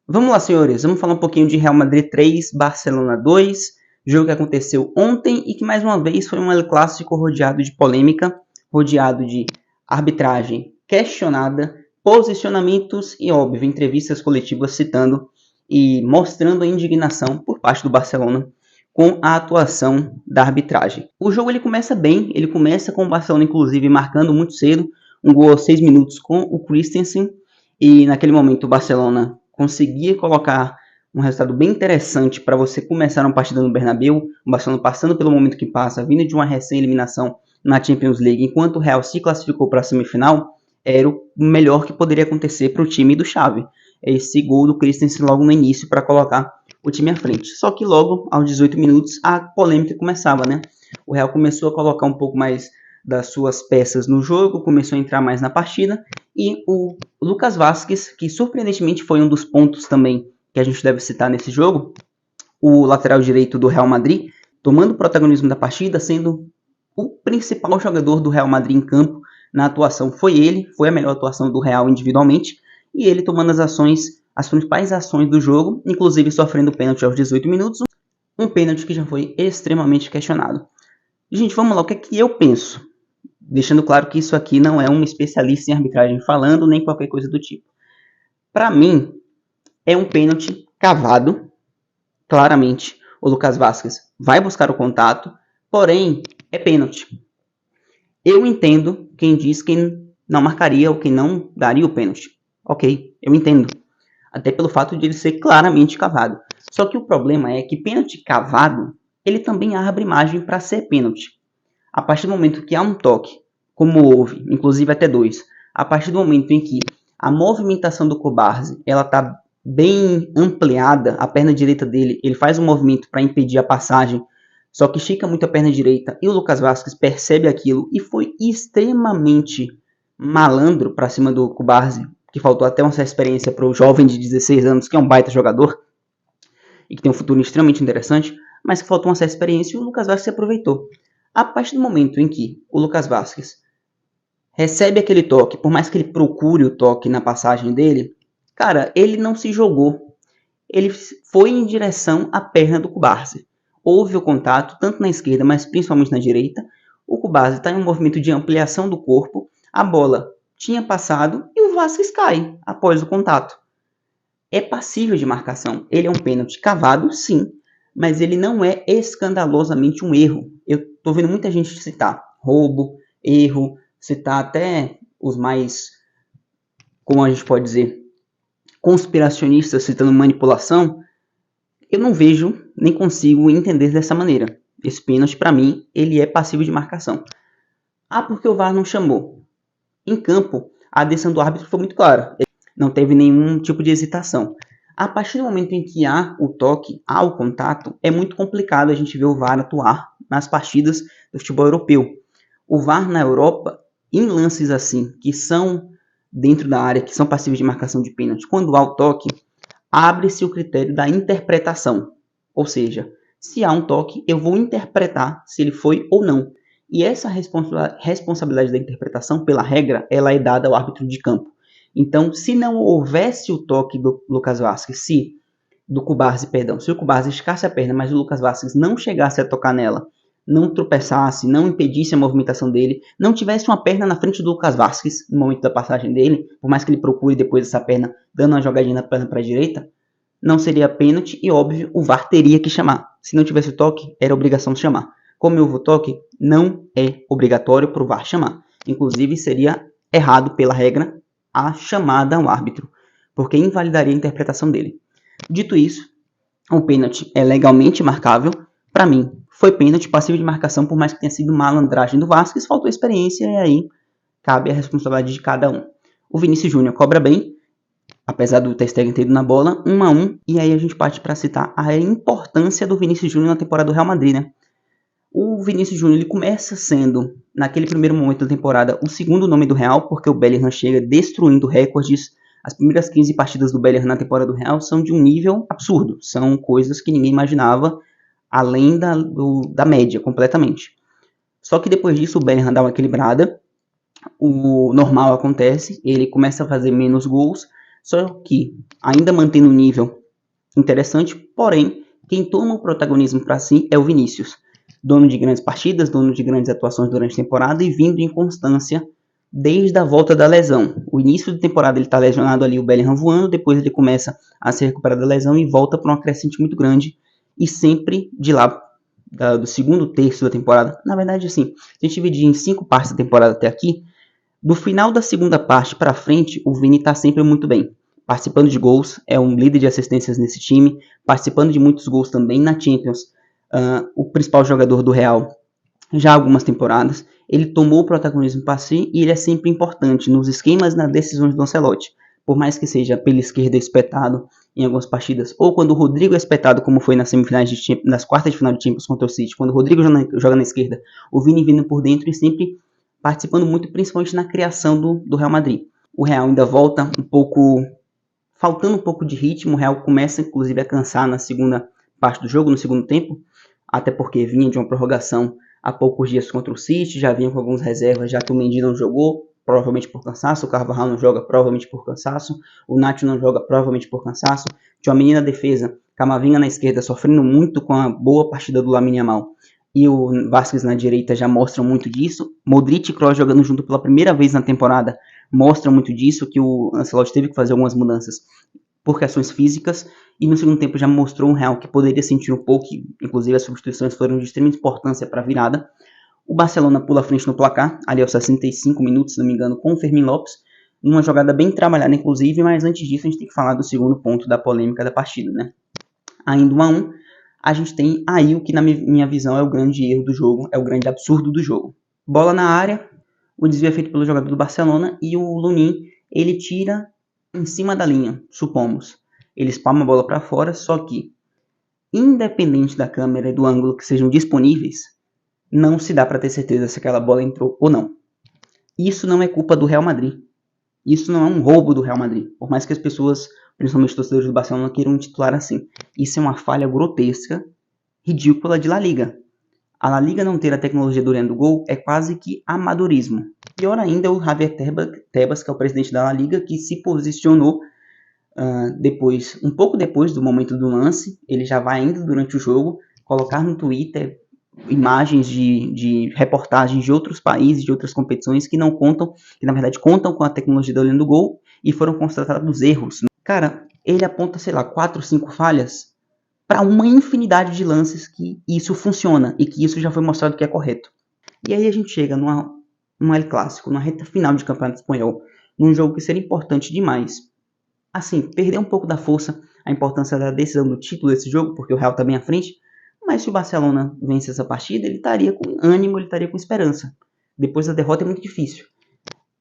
Vamos lá, senhores, vamos falar um pouquinho de Real Madrid 3, Barcelona 2, jogo que aconteceu ontem e que mais uma vez foi um El Clássico rodeado de polêmica, rodeado de arbitragem questionada, posicionamentos e, óbvio, entrevistas coletivas citando e mostrando a indignação por parte do Barcelona com a atuação da arbitragem. O jogo ele começa bem, ele começa com o Barcelona inclusive marcando muito cedo, um gol aos 6 minutos com o Christensen, e naquele momento o Barcelona conseguia colocar um resultado bem interessante para você começar uma partida no Bernabéu, o Barcelona passando pelo momento que passa, vindo de uma recém-eliminação na Champions League, enquanto o Real se classificou para a semifinal, era o melhor que poderia acontecer para o time do Xavi. Esse gol do Christensen logo no início para colocar o time à frente. Só que logo, aos 18 minutos, a polêmica começava, né? O Real começou a colocar um pouco mais das suas peças no jogo, começou a entrar mais na partida, e o Lucas Vázquez, que surpreendentemente foi um dos pontos também que a gente deve citar nesse jogo, o lateral direito do Real Madrid, tomando o protagonismo da partida, sendo o principal jogador do Real Madrid em campo na atuação. Foi ele, foi a melhor atuação do Real individualmente, e ele tomando as ações, as principais ações do jogo, inclusive sofrendo pênalti aos 18 minutos, um pênalti que já foi extremamente questionado. Gente, vamos lá, o que é que eu penso? Deixando claro que isso aqui não é um especialista em arbitragem falando, nem qualquer coisa do tipo. Para mim, é um pênalti cavado, claramente. O Lucas Vázquez vai buscar o contato, porém, é pênalti. Eu entendo quem diz que não marcaria ou quem não daria o pênalti. Ok, eu entendo. Até pelo fato de ele ser claramente cavado. Só que o problema é que pênalti cavado, ele também abre margem para ser pênalti. A partir do momento que há um toque, como houve, inclusive até dois, a partir do momento em que a movimentação do Cubarsí, ela está bem ampliada, a perna direita dele, ele faz um movimento para impedir a passagem, só que estica muito a perna direita, e o Lucas Vázquez percebe aquilo e foi extremamente malandro para cima do Cubarsí, que faltou até uma certa experiência para o jovem de 16 anos, que é um baita jogador, e que tem um futuro extremamente interessante, mas que faltou uma certa experiência e o Lucas Vázquez se aproveitou. A partir do momento em que o Lucas Vázquez recebe aquele toque, por mais que ele procure o toque na passagem dele, cara, ele não se jogou. Ele foi em direção à perna do Cubarsí. Houve o contato, tanto na esquerda, mas principalmente na direita. O Cubarsí está em um movimento de ampliação do corpo. A bola tinha passado e o Vázquez cai após o contato. É passível de marcação. Ele é um pênalti cavado, sim, mas ele não é escandalosamente um erro. Eu tô vendo muita gente citar roubo, erro, citar até os mais, como a gente pode dizer, conspiracionistas citando manipulação. Eu não vejo, nem consigo entender dessa maneira. Esse pênalti, para mim, ele é passível de marcação. Ah, porque o VAR não chamou. Em campo, a decisão do árbitro foi muito clara. Não teve nenhum tipo de hesitação. A partir do momento em que há o toque, há o contato, é muito complicado a gente ver o VAR atuar nas partidas do futebol europeu. O VAR na Europa, em lances assim, que são dentro da área, que são passíveis de marcação de pênalti, quando há o toque, abre-se o critério da interpretação. Ou seja, se há um toque, eu vou interpretar se ele foi ou não. E essa responsabilidade da interpretação, pela regra, ela é dada ao árbitro de campo. Então, se não houvesse o toque do Lucas Vázquez, se o Cubarsí esticasse a perna, mas o Lucas Vázquez não chegasse a tocar nela, não tropeçasse, não impedisse a movimentação dele, não tivesse uma perna na frente do Lucas Vázquez no momento da passagem dele, por mais que ele procure depois essa perna dando uma jogadinha na perna para a direita, não seria pênalti e, óbvio, o VAR teria que chamar. Se não tivesse o toque, era obrigação de chamar. Como houve o toque, não é obrigatório para o VAR chamar. Inclusive, seria errado pela regra a chamada ao árbitro, porque invalidaria a interpretação dele. Dito isso, o pênalti é legalmente marcável. Para mim, foi pênalti passível de marcação, por mais que tenha sido malandragem do Vázquez, faltou experiência e aí cabe a responsabilidade de cada um. O Vinícius Júnior cobra bem, apesar do Ter Stegen ter ido na bola, 1-1, e aí a gente parte para citar a importância do Vinícius Júnior na temporada do Real Madrid, né? O Vinícius Júnior ele começa sendo, naquele primeiro momento da temporada, o segundo nome do Real, porque o Bellingham chega destruindo recordes. As primeiras 15 partidas do Bellingham na temporada do Real são de um nível absurdo. São coisas que ninguém imaginava, além da média, completamente. Só que depois disso o Bellingham dá uma equilibrada, o normal acontece, ele começa a fazer menos gols, só que ainda mantendo um nível interessante, porém, quem toma o protagonismo para si é o Vinícius, dono de grandes partidas, dono de grandes atuações durante a temporada e vindo em constância desde a volta da lesão. O início da temporada ele está lesionado ali, o Bellingham voando, depois ele começa a se recuperar da lesão e volta para uma crescente muito grande, e sempre de lá do segundo terço da temporada, na verdade assim, se a gente dividir em 5 partes da temporada até aqui, do final da segunda parte para frente, o Vini está sempre muito bem, participando de gols, é um líder de assistências nesse time, participando de muitos gols também na Champions, o principal jogador do Real já há algumas temporadas, ele tomou o protagonismo para si e ele é sempre importante nos esquemas e nas decisões do Ancelotti. Por mais que seja pela esquerda espetado em algumas partidas, ou quando o Rodrigo é espetado, como foi nas semifinais nas quartas de final de Champions contra o City, quando o Rodrigo joga na esquerda, o Vini vindo por dentro e sempre participando muito, principalmente na criação do Real Madrid. O Real ainda volta um pouco, faltando um pouco de ritmo, o Real começa inclusive a cansar na segunda parte do jogo, no segundo tempo, até porque vinha de uma prorrogação há poucos dias contra o City, já vinha com algumas reservas, já que o Mendy não jogou, provavelmente por cansaço, o Carvajal não joga, provavelmente por cansaço, o Nacho não joga, provavelmente por cansaço, Tchouaméni na defesa, Camavinga na esquerda, sofrendo muito com a boa partida do Lamine Yamal, e o Vázquez na direita já mostram muito disso, Modric e Kroos jogando junto pela primeira vez na temporada, mostram muito disso, que o Ancelotti teve que fazer algumas mudanças por questões físicas, e no segundo tempo já mostrou um Real que poderia sentir um pouco, inclusive as substituições foram de extrema importância para a virada. O Barcelona pula à frente no placar, ali aos 65 minutos, se não me engano, com o Fermín Lopes, numa jogada bem trabalhada inclusive, mas antes disso a gente tem que falar do segundo ponto da polêmica da partida, né? Ainda 1-1, a gente tem aí o que na minha visão é o grande erro do jogo, é o grande absurdo do jogo. Bola na área, o desvio é feito pelo jogador do Barcelona e o Lunin, ele tira em cima da linha, supomos. Ele espalma a bola para fora, só que, independente da câmera e do ângulo que sejam disponíveis, não se dá para ter certeza se aquela bola entrou ou não. Isso não é culpa do Real Madrid. Isso não é um roubo do Real Madrid. Por mais que as pessoas, principalmente os torcedores do Barcelona, queiram titular assim. Isso é uma falha grotesca, ridícula de La Liga. A La Liga não ter a tecnologia do olhando do gol é quase que amadorismo. Pior ainda é o Javier Tebas, que é o presidente da La Liga, que se posicionou depois, um pouco depois do momento do lance, ele já vai ainda durante o jogo colocar no Twitter imagens de reportagens de outros países, de outras competições que não contam, que na verdade contam com a tecnologia do olhando do gol e foram constatados erros. Cara, ele aponta, sei lá, 4 ou 5 falhas para uma infinidade de lances que isso funciona e que isso já foi mostrado que é correto. E aí a gente chega num El Clássico, numa reta final de campeonato espanhol, num jogo que seria importante demais. Assim, perder um pouco da força, a importância da decisão do título desse jogo, porque o Real está bem à frente, mas se o Barcelona vence essa partida, ele estaria com ânimo, ele estaria com esperança. Depois da derrota é muito difícil.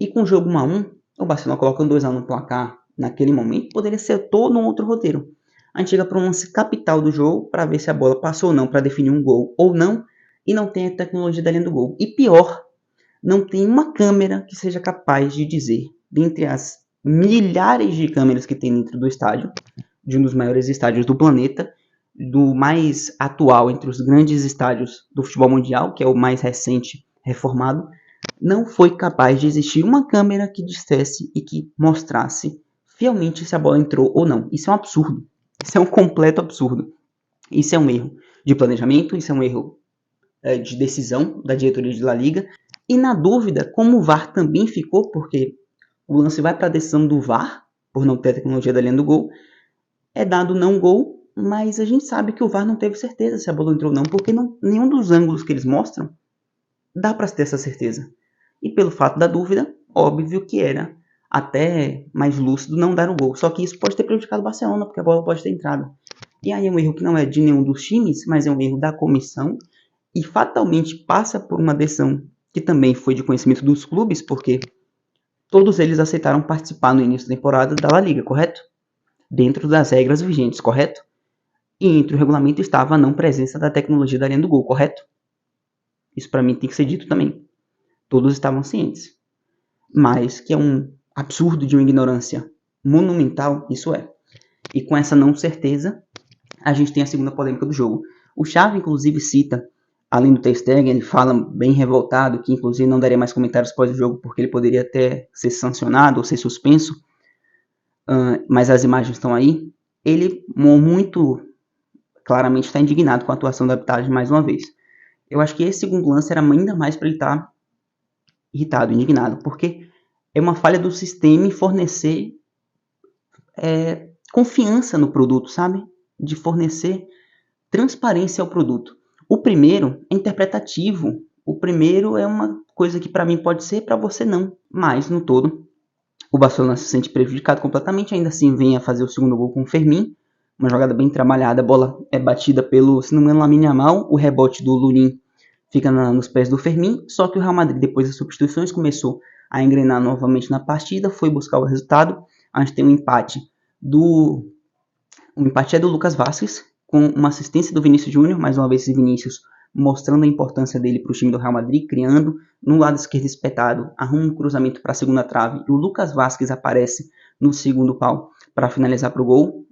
E com o jogo 1-1, o Barcelona coloca um 2-1 no placar, naquele momento, poderia ser todo um outro roteiro. A gente chega para um lance capital do jogo, para ver se a bola passou ou não, para definir um gol ou não, e não tem a tecnologia da linha do gol. E pior, não tem uma câmera que seja capaz de dizer, dentre as milhares de câmeras que tem dentro do estádio, de um dos maiores estádios do planeta, do mais atual entre os grandes estádios do futebol mundial, que é o mais recente reformado, não foi capaz de existir uma câmera que dissesse e que mostrasse fielmente se a bola entrou ou não. Isso é um absurdo. Isso é um completo absurdo. Isso é um erro de planejamento, isso é um erro de decisão da diretoria de La Liga. E na dúvida, como o VAR também ficou, porque o lance vai para a decisão do VAR, por não ter a tecnologia da linha do gol, é dado não gol, mas a gente sabe que o VAR não teve certeza se a bola entrou ou não, porque nenhum dos ângulos que eles mostram dá para ter essa certeza. E pelo fato da dúvida, óbvio que era até mais lúcido não dar o gol. Só que isso pode ter prejudicado o Barcelona, porque a bola pode ter entrado. E aí é um erro que não é de nenhum dos times, mas é um erro da comissão, e fatalmente passa por uma decisão que também foi de conhecimento dos clubes, porque todos eles aceitaram participar no início da temporada da La Liga, correto? Dentro das regras vigentes, correto? E entre o regulamento estava a não presença da tecnologia da linha do gol, correto? Isso para mim tem que ser dito também. Todos estavam cientes. Mas que é um absurdo de uma ignorância monumental, isso é. E com essa não certeza, a gente tem a segunda polêmica do jogo. O Xavi, inclusive, cita, além do Ter Stegen, ele fala bem revoltado, que inclusive não daria mais comentários após o jogo, porque ele poderia até ser sancionado ou ser suspenso. mas as imagens estão aí, ele muito claramente está indignado com a atuação da arbitragem mais uma vez. Eu acho que esse segundo lance era ainda mais para ele estar irritado, indignado, porque é uma falha do sistema em fornecer confiança no produto, sabe? De fornecer transparência ao produto. O primeiro é interpretativo. O primeiro é uma coisa que para mim pode ser, para você não. Mas, no todo, o Barcelona se sente prejudicado completamente. Ainda assim, vem a fazer o segundo gol com o Fermin. Uma jogada bem trabalhada. A bola é batida pelo, se não me engano, Lamine Yamal. O rebote do Lunin fica nos pés do Fermin. Só que o Real Madrid, depois das substituições, começou a engrenar novamente na partida. Foi buscar o resultado. A gente tem um empate o empate é do Lucas Vázquez, com uma assistência do Vinícius Júnior, mais uma vez esse Vinícius mostrando a importância dele para o time do Real Madrid, criando no lado esquerdo espetado, arruma um cruzamento para a segunda trave, e o Lucas Vázquez aparece no segundo pau para finalizar para o gol,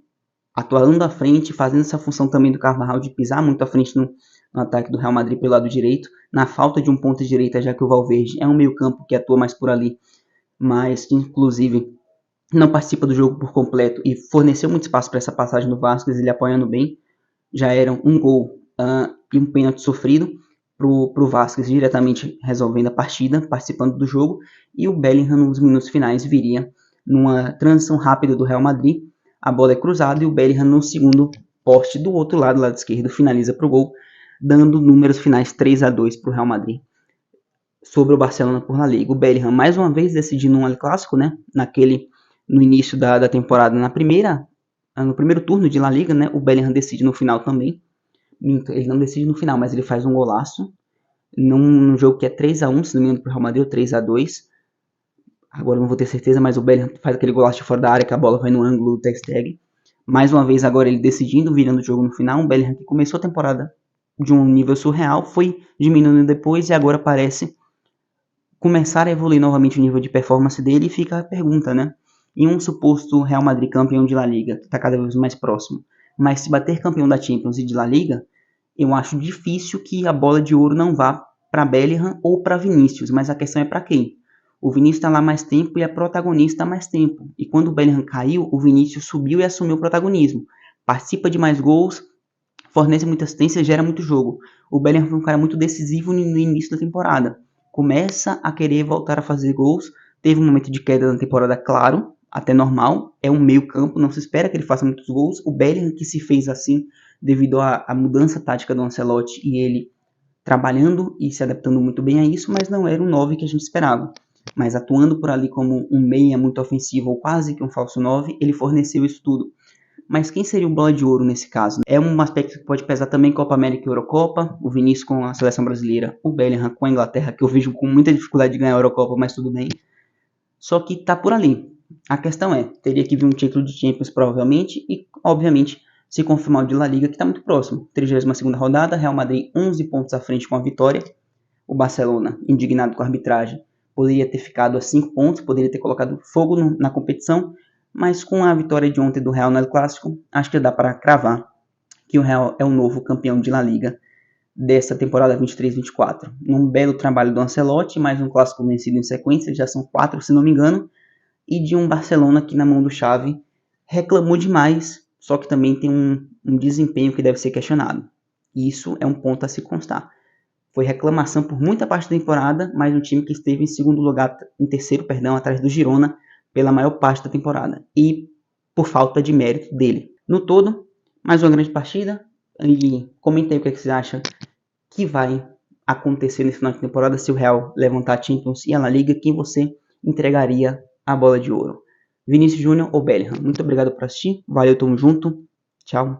atuando à frente, fazendo essa função também do Carvajal de pisar muito à frente no ataque do Real Madrid pelo lado direito, na falta de um ponta direita, já que o Valverde é um meio campo que atua mais por ali, mas que inclusive não participa do jogo por completo e forneceu muito espaço para essa passagem do Vasquez, ele apoiando bem. Já eram um gol e um pênalti sofrido para o Vasquez, diretamente resolvendo a partida, participando do jogo, e o Bellingham nos minutos finais viria numa transição rápida do Real Madrid. A bola é cruzada e o Bellingham no segundo poste do outro lado esquerdo, finaliza para o gol, dando números finais 3-2 para o Real Madrid sobre o Barcelona por La Liga. O Bellingham mais uma vez decidindo um El Clássico, né? No início da temporada, no primeiro turno de La Liga, né? O Bellingham decide no final também. Ele não decide no final, mas ele faz um golaço num jogo que é 3-1, se não me engano, para o Real Madrid, ou 3-2. Agora não vou ter certeza, mas o Bellingham faz aquele golaço de fora da área, que a bola vai no ângulo do Ter Stegen. Mais uma vez agora ele decidindo, virando o jogo no final. Um Bellingham que começou a temporada de um nível surreal, foi diminuindo depois e agora parece começar a evoluir novamente o nível de performance dele. E fica a pergunta, né? Em um suposto Real Madrid campeão de La Liga, que está cada vez mais próximo, mas se bater campeão da Champions e de La Liga, eu acho difícil que a bola de ouro não vá para Bellingham ou para Vinícius, mas a questão é para quem? O Vinícius está lá mais tempo e é protagonista há mais tempo. E quando o Bellingham caiu, o Vinícius subiu e assumiu o protagonismo. Participa de mais gols, fornece muita assistência, gera muito jogo. O Bellingham foi um cara muito decisivo no início da temporada. Começa a querer voltar a fazer gols. Teve um momento de queda na temporada, claro, até normal. É um meio campo, não se espera que ele faça muitos gols. O Bellingham que se fez assim devido à mudança tática do Ancelotti e ele trabalhando e se adaptando muito bem a isso, mas não era o 9 que a gente esperava. Mas atuando por ali como um meia muito ofensivo ou quase que um falso 9, ele forneceu isso tudo. Mas quem seria o bola de ouro nesse caso? É um aspecto que pode pesar também Copa América e Eurocopa, o Vinícius com a seleção brasileira, o Bellingham com a Inglaterra, que eu vejo com muita dificuldade de ganhar a Eurocopa, mas tudo bem. Só que tá por ali. A questão é, teria que vir um título de Champions provavelmente e, obviamente, se confirmar o de La Liga, que está muito próximo. 32ª rodada, Real Madrid 11 pontos à frente com a vitória. O Barcelona, indignado com a arbitragem, poderia ter ficado a 5 pontos, poderia ter colocado fogo na competição, mas com a vitória de ontem do Real no El Clássico, acho que dá para cravar que o Real é o novo campeão de La Liga dessa temporada 23-24. Num belo trabalho do Ancelotti, mais um clássico vencido em sequência, já são 4 se não me engano, e de um Barcelona que na mão do Xavi reclamou demais, só que também tem um desempenho que deve ser questionado. E isso é um ponto a se constar. Foi reclamação por muita parte da temporada, mas um time que esteve em terceiro, atrás do Girona, pela maior parte da temporada. E por falta de mérito dele. No todo, mais uma grande partida. E comenta aí o que você acha que vai acontecer nesse final de temporada se o Real levantar a Champions e a La Liga, quem você entregaria a bola de ouro? Vinícius Júnior ou Bellingham? Muito obrigado por assistir. Valeu, tamo junto. Tchau.